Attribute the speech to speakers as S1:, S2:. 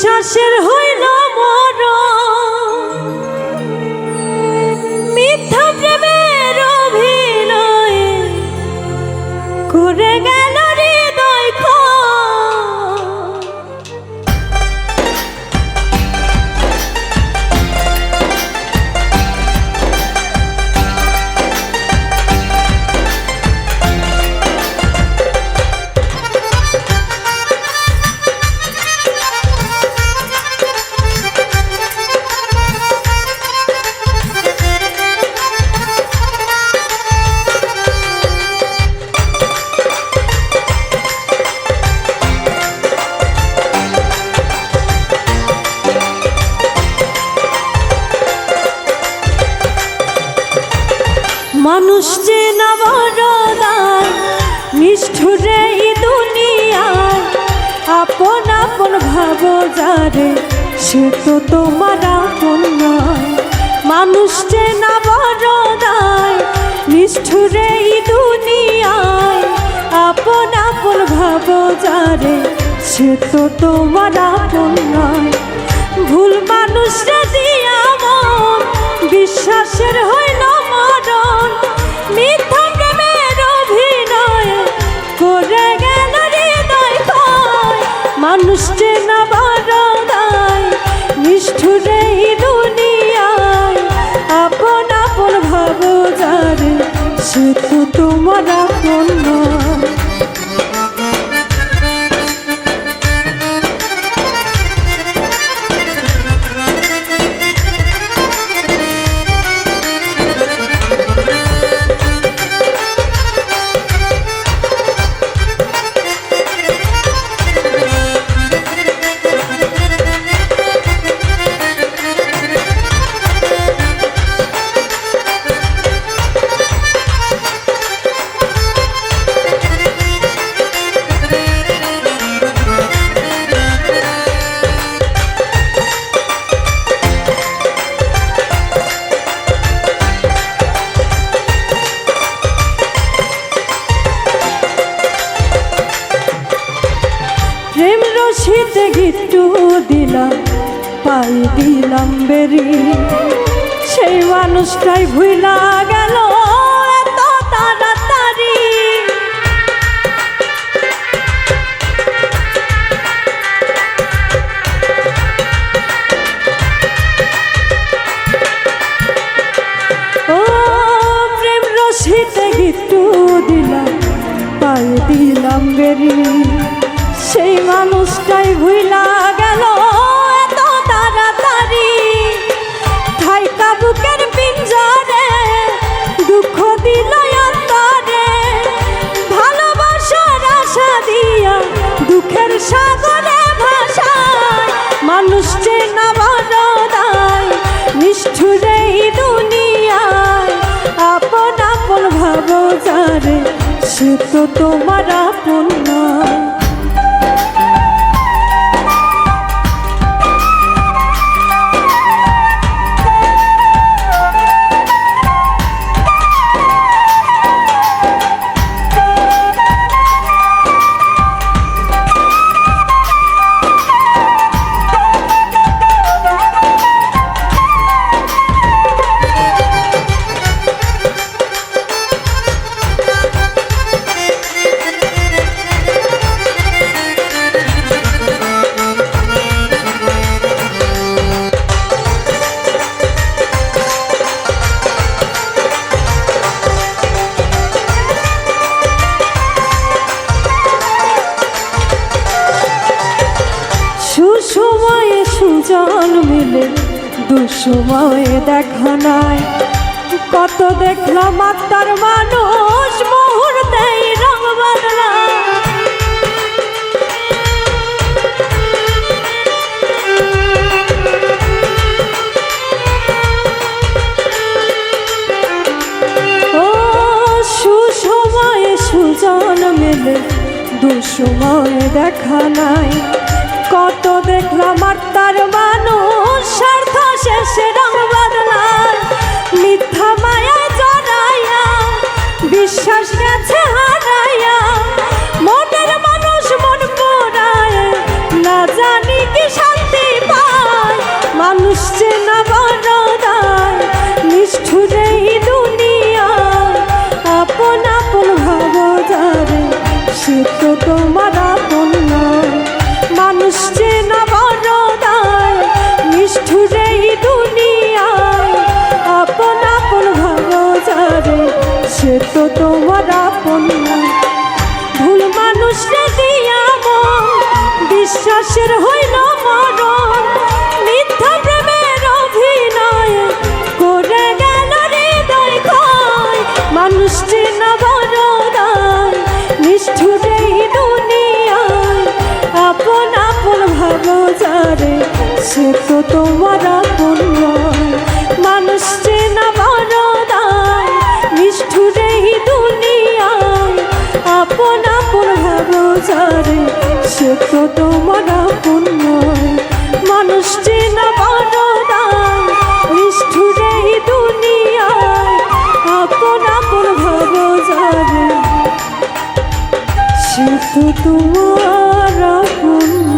S1: বিশ্বাসের হইল মরণ, মিথ্যা প্রেমের অভিনয় করে গেল হৃদয় ক্ষয়। মানুষ যে না বড়দার নিষ্ঠুরে এই দুনিয়ায়, আপন আপন ভাবো যারে সে তো তোমার আপন নয়। মানুষ যে না বড়দার নিষ্ঠুরে এই দুনিয়ায়, আপন আপন ভাবো যারে সে তো তোমার আপন নয়। ভুল মানুষরা দিয়া মন বিশ্বাসের হইল মরণ, মিথ্যা প্রেমের অভিনয় করে গেল হৃদয় ক্ষয়। মানুষ যে না বড়দায় নিষ্ঠুরে এই দুনিয়ায়, আপন আপন ভাবো যারে সে তো তোমার আপন নয়। প্রেম রশিতে গিট্টু দিলাম, পাই দিলাম বেরি, সেই মানুষটাই ভুইলা গেল এত তাড়াতাড়ি। ও প্রেম রশিতে গিট্টু দিলাম, পাই দিলাম বেরি, সেই মানুষটাই ভুইলা গেল এত তাড়াতাড়ি। থাইকা বুকের পিঞ্জরে দুঃখ দিল অন্তরে, ভালোবাসার আশা দিয়া দুঃখের সাগরে ভাসায়। মানুষ যে না বড়দায় নিষ্ঠুরে এই দুনিয়ায়, আপন আপন ভাবো যারে সে তো তোমার আপন নয়। সুসময়ে সুজন মিলে দুসময়ে দেখা নাই, কত দেখলাম আত্মার মানুষ মুহূর্তেই রং বদলায়। ও সুসময়ে সুজন মিলে দুসময়ে দেখা নাই, কত দেখলাম আত্মার মানুষ স্বার্থ শেষে রং বদলায়। মিথ্যা মায়া জড়াইয়া বিশ্বাস গেছে হারাইয়া, মনের মানুষ মন পোড়ায় না জানি কি শান্তি সে তো তোমার আপন নয়। মানুষ চেনা বড় দায়, নিষ্ঠুরে এই দুনিয়ায় আপন আপন ভাবো যারে, সে তো তোমার আপন নয়। মানুষ চেনা বড় দায়, নিষ্ঠুরে এই দুনিয়ায় আপন আপন ভাবো যারে, সে তো তোমার আপন।